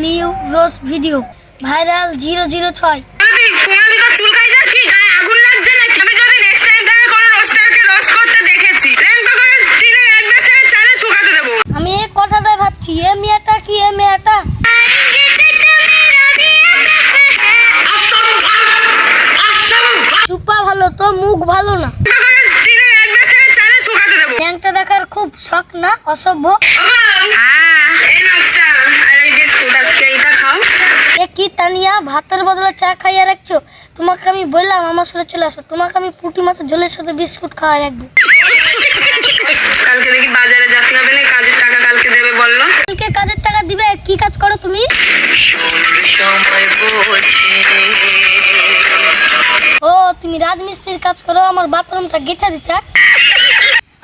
New রোজ video viral 006। আমি এই কথাটাই ভাবছি, এ মেয়েটা কি এ মেয়েটা চুপা ভালো তো মুখ ভালো না। ট্যাংটা দেখার খুব শখ না, অসভ্য। কি তানিয়া ভাতের বদলে চা খাইয়া রাখছো? তোমাকে আমি বললাম আমার সাথে চলে আসো, তোমাকে আমি পুঁটি মাছের ঝোলের সাথে বিস্কুট খাওয়া রাখবো। কালকে দেখি বাজারে যেতে হবে না, কাজের টাকা কালকে দেবে বললো। কালকে কাজের টাকা দিবে? কি কাজ করো তুমি? ও তুমি রাজমিস্ত্রির কাজ করো, আমার বাথরুমটা গেছে দিতে।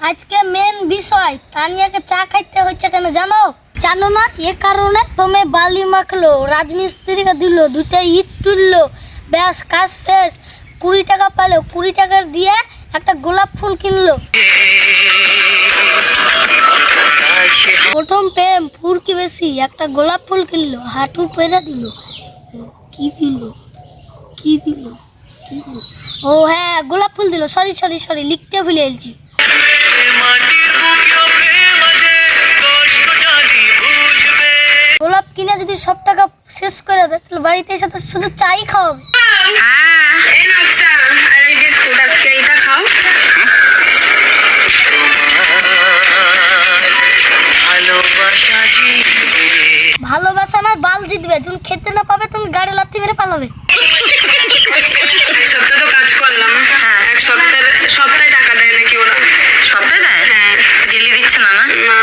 আজকে মেন বিষয়, তানিয়াকে চা খাইতে হচ্ছে কেন জানো? জানো না? এ কারণে তুমি বালি মাখলো, রাজমিস্ত্রিকে দিল, দুটো ইট তুললো, ব্যাস কাজ শেষ। 20 টাকা পেলো, 20 টাকার দিয়ে একটা গোলাপ ফুল কিনলো। প্রথম প্রেম ফুরকি বেশি, একটা গোলাপ ফুল কিনলো, হাঁটু পেরে দিল। কি দিল কি দিল কি দিল? ও হ্যাঁ গোলাপ ফুল দিল, সরি সরি সরি লিখতে ভুলে গেছি। গোলাপ কিনে যদি সব টাকা শেষ করে দেয় তাহলে বাড়িতে এসে তো শুধু চাই খাওয়াবে। ভালোবাসা না বাল জিতবে, যখন খেতে না পাবে তুমি গাড়ি লাথি মেরে পালাবে। এক সপ্তাহ তো কাজ করলাম, হ্যাঁ এক সপ্তাহে টাকা দেয় নাকি ওরা? সপ্তাহে দেয়? হ্যাঁ। ডেলি দিচ্ছে না? না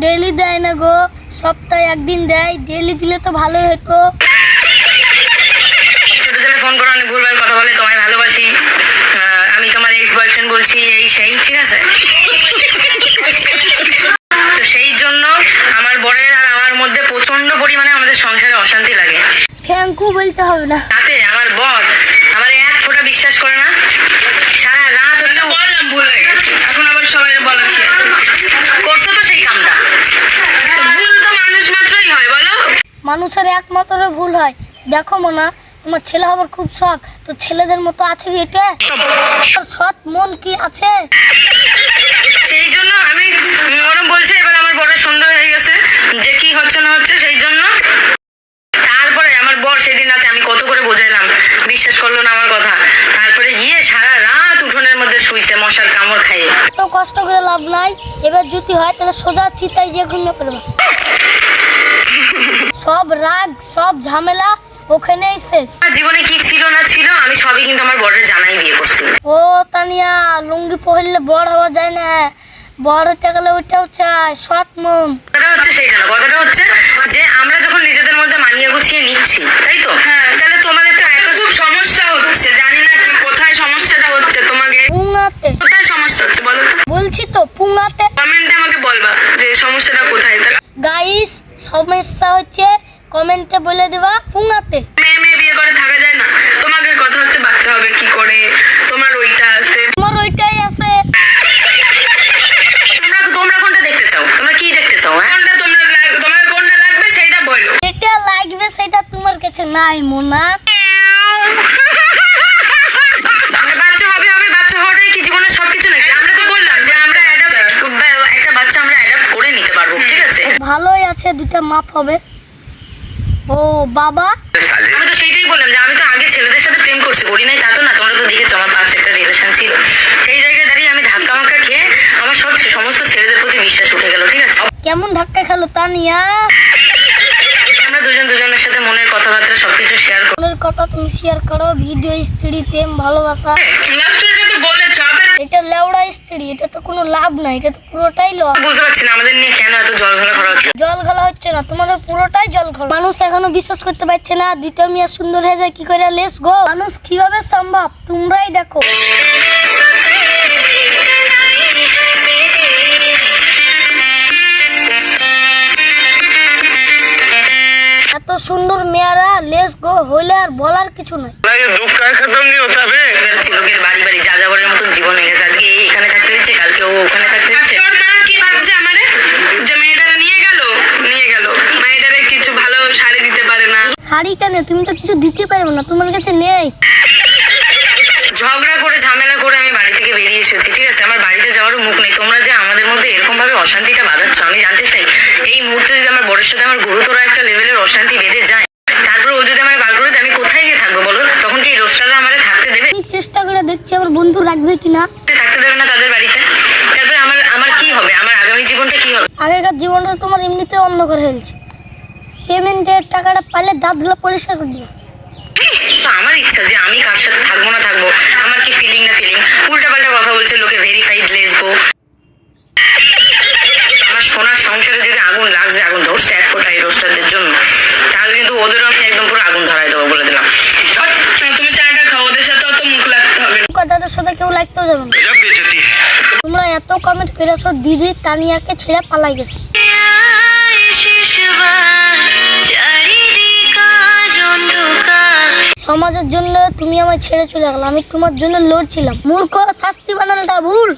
ডেলি দেয় না গো, সপ্তাহে একদিন দেয়। ডেলি দিলে তো ভালোই হতো। ছোট ছেলে ফোন করে অনেক ভুলভাল কথা বলে, তোমায় ভালোবাসি, আমি তোমার এক্স বয়ফ্রেন্ড বলছি, এই সেই, ঠিক আছে? তো সেই জন্য আমার বরের আর আমার মধ্যে প্রচন্ড পরিমাণে আমাদের সংসারে অশান্তি লাগে। থ্যাংকু বলতে হবে না। তাতে আমার বর আমার এক ফোঁটা বিশ্বাস করে না, সারা রাত হচ্ছে বললাম ভুল হয়ে গেছে, এখন আবার সবাই বলার কি আছে? করছো তো সেই কামটা, ভুল তো মানুষ মাত্রই হয় বলো। মানুষের একমাত্র ভুল হয়। দেখো মোনা, তোমার ছেলে হবার খুব শখ, তো ছেলেদের মতো আছে কি এটা? সৎ মন কি আছে? সেই জন্য আমি ওরম বলছি, এবার আমার বরের সন্দেহ হয়ে গেছে যে কি হচ্ছে না হচ্ছে, সেই জন্য তারপরে আমার বর সেদিন রাতে আমি কত করে বোঝাইলাম, বিশ্বাস করলো না আমার কথা। তারপরে গিয়ে সারা রাত উঠোনের মধ্যে শুইছে মশার কামড় খাইয়ে। তো কষ্ট করে লাভ নাই, এবার যদি হয় তাহলে সোজা চিতায় যে ঘুমিয়ে পড়বে। সব রাগ সব ঝামেলা ওখানেই শেষ। জীবনে কি ছিল না ছিল আমি সবই কিন্তু আমার বরের জানাই বিয়ে করছি। ও তানিয়া, লুঙ্গি পরলে বড় হওয়া যায় না, বড় হতে গেলে ওইটাও চাই সৎ মন। কথাটা হচ্ছে সেইটা না, কথাটা হচ্ছে যে আমরা যখন নিজেদের মধ্যে মানিয়ে গুছিয়ে নিচ্ছি, তাই তো? তাহলে তোমাদের তো এত খুব সমস্যা হচ্ছে, জানি না কি কোথায় সমস্যাটা হচ্ছে তোমাকে। পুঙ্গাতে কোথায় সমস্যা হচ্ছে বলো তো? বলছি তো পুঙ্গাতে। কমেন্টে আমাকে বলবা যে সমস্যাটা কোথায়। গাইস সমস্যা হচ্ছে কমেন্টে বলে দেবা পুঙ্গাতে। মেয়ে বিয়ে করে থাকা যায় না? তোমাদের কথা হচ্ছে বাচ্চা হবে কি করে, তোমার ওইটা আছে, তোমার ওইটাই আছে। তোমরা কোনটা দেখতে চাও? তোমরা কি দেখতে চাও? কোনটা তোমার কোনটা লাগবে সেটা বলো। যেটা লাগবে সেটা তোমার কাছে নাই মোনা। বাচ্চা হবে বাচ্চা হওয়াটাই কি জীবনের সবকিছু নাকি? আমরা তো বললাম যে আমরা একটা বাচ্চা আমরা অ্যাডাপ্ট করে নিতে পারবো, ঠিক আছে? ভালোই আছে, দুটা মাপ হবে। ও বাবা, আমি তো সেইটাই বললাম যে আমি তো আগে ছেলেদের সাথে প্রেম করছি, করি নাই তা তো না। তোমরা তো দেখেছো আমার পাশে একটা রিলেশন ছিল, সেই জায়গায় দাঁড়িয়ে আমি ধাক্কা মাক্কা খেয়ে আমার সমস্ত ছেলেদের প্রতি বিশ্বাস উঠে গেল, ঠিক আছে? কেমন ধাক্কা খেলো তানিয়া? আমরা দুজনের সাথে মনের কথাবার্তা সবকিছু শেয়ার করি। মনের কথা তুমি শেয়ার করো, ভিডিও, স্ত্রী, প্রেম, ভালোবাসা। এটা লেওড়া স্ত্রী, এটা তো কোনো লাভ নাই, এটা তো পুরোটাই লস। বুঝতে পারছি না আমাদের নিয়ে কেন এত জল ঘোলা করা হচ্ছে। জল ঘোলা হচ্ছে না, তোমাদের পুরোটাই জল ঘোলা। মানুষ এখনো বিশ্বাস করতে পারছে না দুটো মেয়ে সুন্দর হয়ে যায় কি করে। লেটস গো, মানুষ কিভাবে সম্ভব তোমরাই দেখো। এত সুন্দর মেয়েরা, লেটস গো হইলে আর বলার কিছু নাই। লোকের বাড়ি বাড়ি যা যাবারের মতন জীবন হয়ে গেছে। আজকে এখানে থাকতে দিচ্ছে, কালকে ও ওখানে থাকতে দিচ্ছে। ভাবছে আমারে যে মেয়েটারা নিয়ে গেল মেয়েটারে কিছু ভালো শাড়ি দিতে পারে না। শাড়ি কেন, তুমি তো কিছু দিতে পারবে না, তোমার কাছে নেই। ঝগড়া করে ঝামেলা করে আমি বাড়ি থেকে বেরিয়ে এসেছি, ঠিক আছে? আমার বাড়িতে যাওয়ারও মুখ নেই। তোমরা যে আমাদের মধ্যে এরকম ভাবে অশান্তিটা বাঁধাচ্ছ, আমি জানতে চাই এই মুহূর্তে যদি আমার বরের সাথে আমার গুরুতর একটা লেভেলের অশান্তি বেঁধে যায়, তারপরে ও যদি আমার বার করে দেয়, আমি কোথায় গিয়ে থাকবো বলো? তখন কি এই রোস্টাররা আমাদের থাকতে দেবে? আমি চেষ্টা করে দেখছি আমার বন্ধু রাখবে কিনা। থাকতে দেবে না তাদের বাড়িতে, তারপরে আমার কি হবে? আমার আগামী জীবনটা কি হবে? আগেকার জীবনটা তোমার এমনিতে অন্ধকার হয়েছে। পেমেন্টের টাকাটা পাইলে দাঁতগুলো পরিষ্কার করে দিও। তো আমার ইচ্ছা যে আমি কার সাথে থাকবো না থাকবো, আমার কি ফিলিং না ফিলিং, উল্টাপাল্টা কথা বলছে লোকে, ভেরিফাইড লেসবো। আমার সোনার সংসারে যদি আগুন লাগছে, আগুন ধরছে এক ফোঁটা এই রোস্টারদের জন্য, তাহলে কিন্তু ওদেরও আমি একদম পুরো আগুন ধরাই দেবো, বলে দিলাম। তুমি চাটা খাও, ওদের সাথে অত মুখ লাগতে হবে না। দাদার সাথে কেউ লাগতেও যাবে না। তোমরা এত কমেন্ট করেছো, দিদি তানিয়াকে ছেড়ে পালাই গেছে। সমাজের জন্য তুমি আমায় ছেড়ে চলে গেল, আমি তোমার জন্য লড়ছিলাম। মূর্খ, শাস্তি বানানোটা ভুল।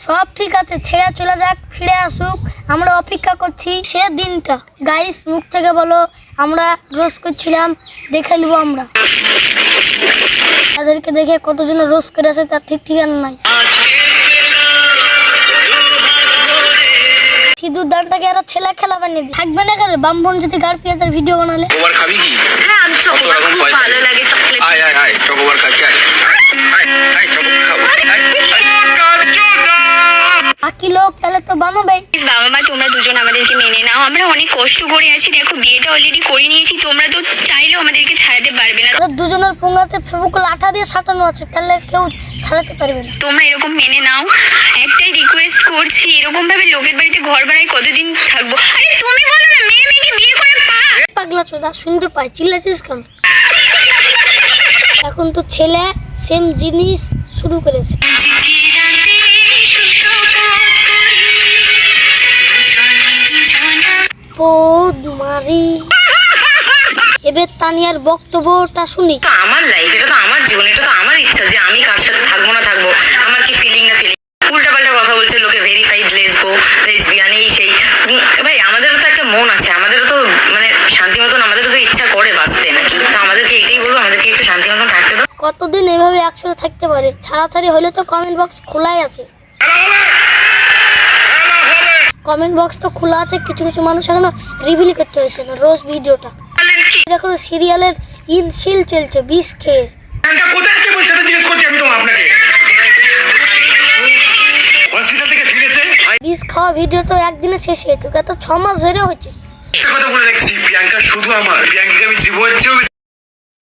সব ঠিক আছে, ছেড়ে চলে যাক, ফিরে আসুক, আমরা অপেক্ষা করছি সে দিনটা। গাইস, মুখ থেকে বলো আমরা রোজ করছিলাম, দেখে নিব আমরা। তাদেরকে দেখে কতজন রোজ করেছে তার ঠিক ঠিকানা নাই। সিঁদুর দানটাকে আর ছেলে খেলা বানিয়ে দিই। থাকবে না কেন বামবন যদি গার পেঁয়াজের ভিডিও বানালে? চকোবার খাবি কি? হ্যাঁ, আমি চকোবার খুব ভালো লাগে, চকলেট। আয় আয় আয় চকোবার খাচ্ছি, আয় আয় আয় চকোবার খাবো, আয় আয়। বাকি লোক তাহলে তো বানাবেই। বাবা মা, তোমরা দুজন আমাদেরকে মেনে নাও, আমরা অনেক কষ্ট করে আছি। দেখো, বিয়েটা অলরেডি করে নিয়েছি, তোমরা তো চাইলেও আমাদেরকে ছাড়াতে পারবে না। ওদের দুজনের পুঙ্গাতে ফেবুকুল আঠা দিয়ে সাঁটানো আছে, তাহলে কেউ ছাড়াতে পারবে না। তোমরা এরকম মেনে নাও, একটাই রিকোয়েস্ট করছি, এরকম ভাবে লোকের বাড়িতে ঘর বানাই কতদিন থাকবো? আরে তুমি বলো না, মেয়ে মেয়েকে বিয়ে করে পাগলা চোদা, শুনতে পাই, চিল্লাছিস কেন? এখন তো ছেলে সেম জিনিস শুরু করেছে। পোদ মারি। এবার তানিয়ার বক্তব্যটা শুনি। তো আমার লাইফ, এটা তো আমার জীবন, এটা তো আমার ইচ্ছা যে আমি কার সাথে থাকবো না থাকবো, আমার কি ফিলিং না ফিলিং, উল্টাপাল্টা কথা বলছে লোকে, ভেরিফাইড লেসবো, লেসবিয়ান, এই সেই। ভাই, আমাদেরও তো একটা মন আছে, আমাদেরও তো মানে শান্তি মতন, আমাদেরও তো ইচ্ছা করে বাঁচতে, নাকি? তো আমাদেরকে এটাই বলবো, আমাদেরকে একটু শান্তি মতন থাকতে দাও। কতদিন এভাবে একসাথে থাকতে পারে? ছাড়াছাড়ি হলে তো কমেন্ট বক্স খোলাই আছে। কমেন্ট বক্স তো খোলা আছে, কিছু কিছু মানুষ এখনো রিভিল করতে হয়েছে না রোজ ভিডিওটা। দেখো সিরিয়ালের ইনসিল চলছে, বিষ খেয়ে। কোথায় আছে বলছে, জিজ্ঞেস করছি আমি তো আপনাকে। হসপিটাল থেকে ফিরেছে, বিষ খাওয়া ভিডিও তো একদিনে শেষ হয়ে যেত, তো 6 মাস ধরে হচ্ছে। একটা কথা বলে রাখছি, প্রিয়াঙ্কা শুধু আমার, প্রিয়াঙ্কাকে আমি জীবনের চেয়েও বেশি।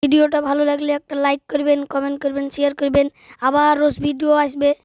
ভিডিওটা ভালো লাগলে একটা লাইক করবেন, কমেন্ট করবেন, শেয়ার করবেন। আবার রোজ ভিডিও আসবে।